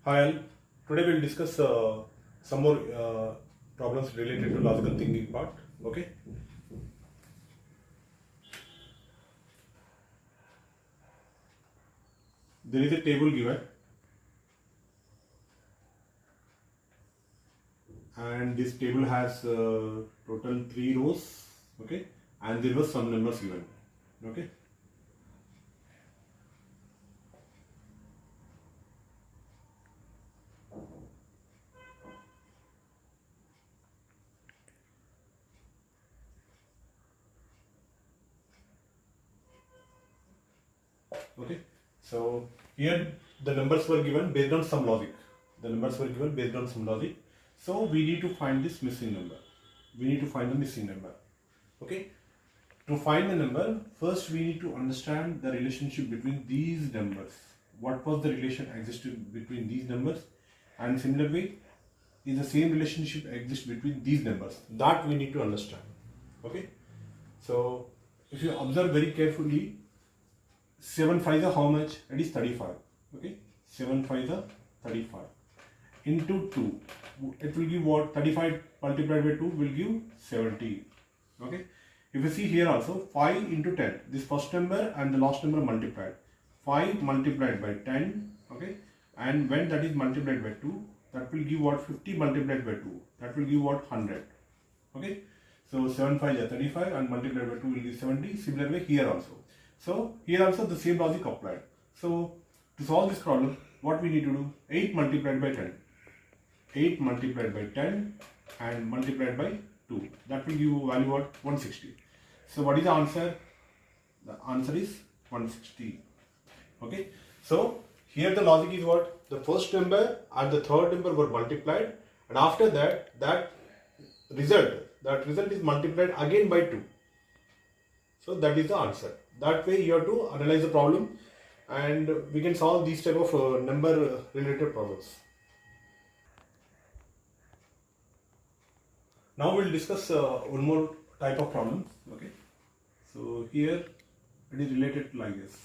Hi, all. Today we'll discuss some more problems related to logical thinking part. Okay. There is a table given, and this table has total 3 rows. Okay, and there were some numbers given. Okay. Okay. So here the numbers were given based on some logic. The numbers were given based on some logic. So we need to find this missing number. We need to find the missing number. Okay. To find the number, first we need to understand the relationship between these numbers. What was the relation existed between these numbers? And similarly, is the same relationship exist between these numbers? That we need to understand. Okay. So if you observe very carefully, 7 5s are how much? It is 35. Okay. 7 5s are 35. Into 2. It will give what? 35 multiplied by 2 will give 70. Okay. If you see here also, 5 into 10, this first number and the last number multiplied. 5 multiplied by 10, okay, and when that is multiplied by 2, that will give what? 50 multiplied by 2, that will give what? 100, okay. So 7 5 is 35 and multiplied by 2 will give 70. Similarly here also. So here also the same logic applied. So to solve this problem, what we need to do? 8 multiplied by 10. 8 multiplied by 10 and multiplied by 2. That will give you value what? 160. So what is the answer? The answer is 160. Okay. So here the logic is what? The first number and the third number were multiplied, and after that, that result is multiplied again by 2. So that is the answer. That way you have to analyze the problem, and we can solve these type of number related problems. Now we'll discuss one more type of problem. Okay. So here it is related like this.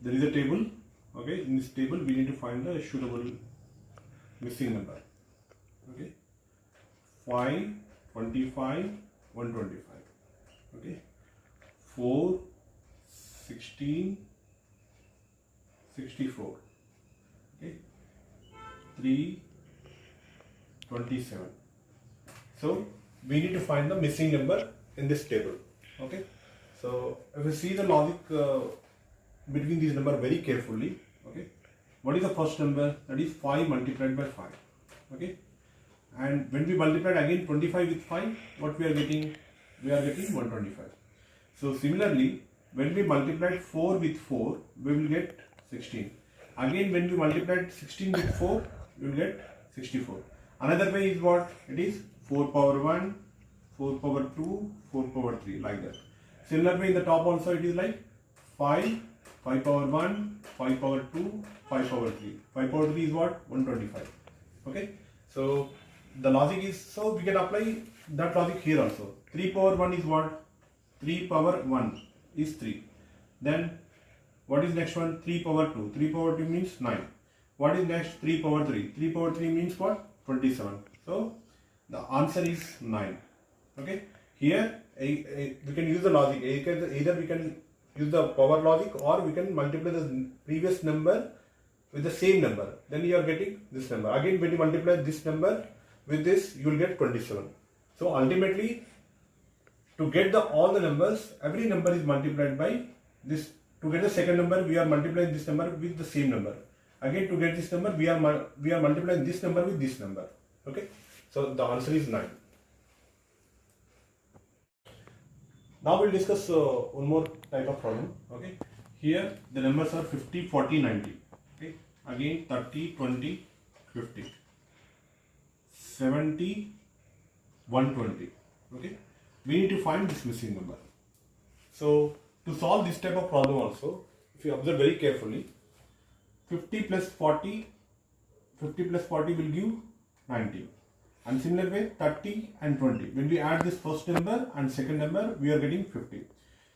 There is a table. Okay. In this table we need to find the suitable missing number. Okay. 5, 25, 125. Okay. 4, 16, 64. Okay. 3, 27. So we need to find the missing number in this table. Okay. So if we see the logic between these numbers very carefully. Okay. What is the first number? That is 5 multiplied by 5. Okay. And when we multiply again 25 with 5, what we are getting? We are getting 125. So similarly, when we multiplied 4 with 4, we will get 16. Again, when we multiplied 16 with 4, we will get 64. Another way is what? It is 4 power 1, 4 power 2, 4 power 3, like that. Similar way in the top also it is like 5, 5 power 1, 5 power 2, 5 power 3. 5 power 3 is what? 125. Okay. So the logic is, so we can apply that logic here also. 3 power 1 is what? 3 power 1 is 3. Then what is next one? 3 power 2. 3 power 2 means 9. What is next? 3 power 3. 3 power 3 means what? 27. So the answer is 9. Okay. Here we can use the logic. Either we can use the power logic, or we can multiply the previous number with the same number. Then you are getting this number. Again, when you multiply this number with this, you will get 27. So ultimately, to get all the numbers, every number is multiplied by this. To get the second number, we are multiplying this number with the same number. Again, to get this number, we are multiplying this number with this number. Okay. So the answer is 9. Now we'll discuss one more type of problem. Okay. Here the numbers are 50, 40, 90. Okay. Again 30, 20, 50, 70, 120. Okay. We need to find this missing number. So to solve this type of problem also, if you observe very carefully, 50 plus 40 will give 90. And similar way 30 and 20. When we add this first number and second number, we are getting 50.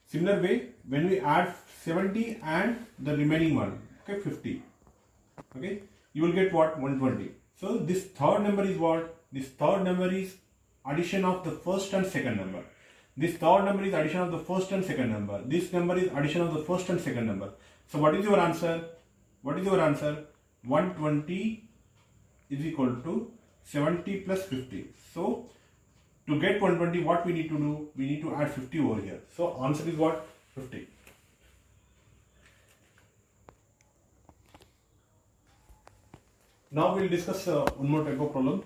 Similar way, when we add 70 and the remaining one, okay, 50, okay, you will get what? 120. So this third number is what? This third number is addition of the first and second number. This third number is addition of the first and second number. This number is addition of the first and second number. So what is your answer? What is your answer? 120 is equal to 70 plus 50. So to get 120, what we need to do? We need to add 50 over here. So answer is what? 50. Now we'll discuss one more type of problem.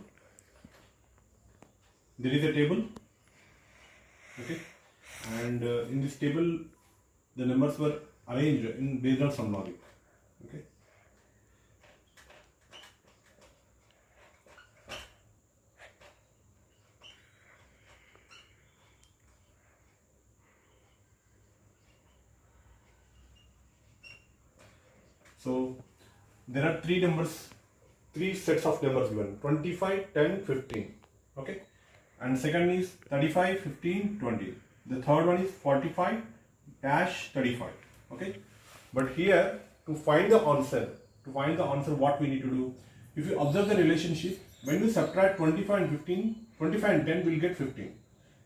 There is a table, okay, and in this table the numbers were arranged in based on some logic, okay. So there are three sets of numbers given: 25, 10, 15, okay. And second is 35, 15, 20. The third one is 45 dash 35, okay. But here, to find the answer, what we need to do? If you observe the relationship, when we subtract 25 and 15, 25 and 10 will get 15.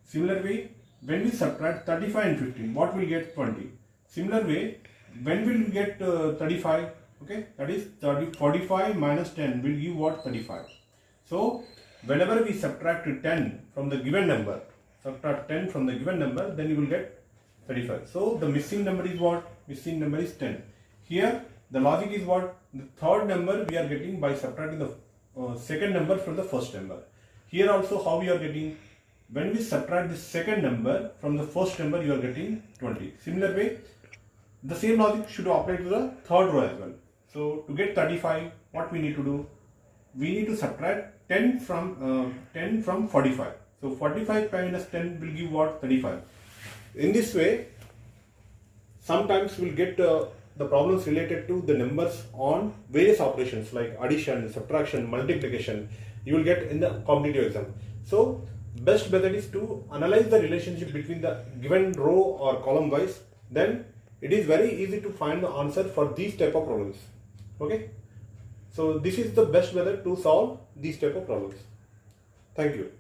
Similar way, when we subtract 35 and 15, what will get? 20. Similar way, when will we get 35? Okay, that is 45 minus 10 will give what? 35. So whenever we subtract 10 from the given number, then you will get 35. So the missing number is what? Missing number is 10. Here the logic is what? The third number we are getting by subtracting the second number from the first number. Here also how we are getting? When we subtract the second number from the first number, you are getting 20. Similar way, the same logic should apply to the third row as well. So to get 35, what we need to do? We need to subtract 10 from 45. So 45 minus 10 will give what? 35. In this way, sometimes we'll get the problems related to the numbers on various operations like addition, subtraction, multiplication. You will get in the competitive exam. So best method is to analyze the relationship between the given row or column wise. Then it is very easy to find the answer for these type of problems. Okay. So this is the best method to solve these type of problems. Thank you.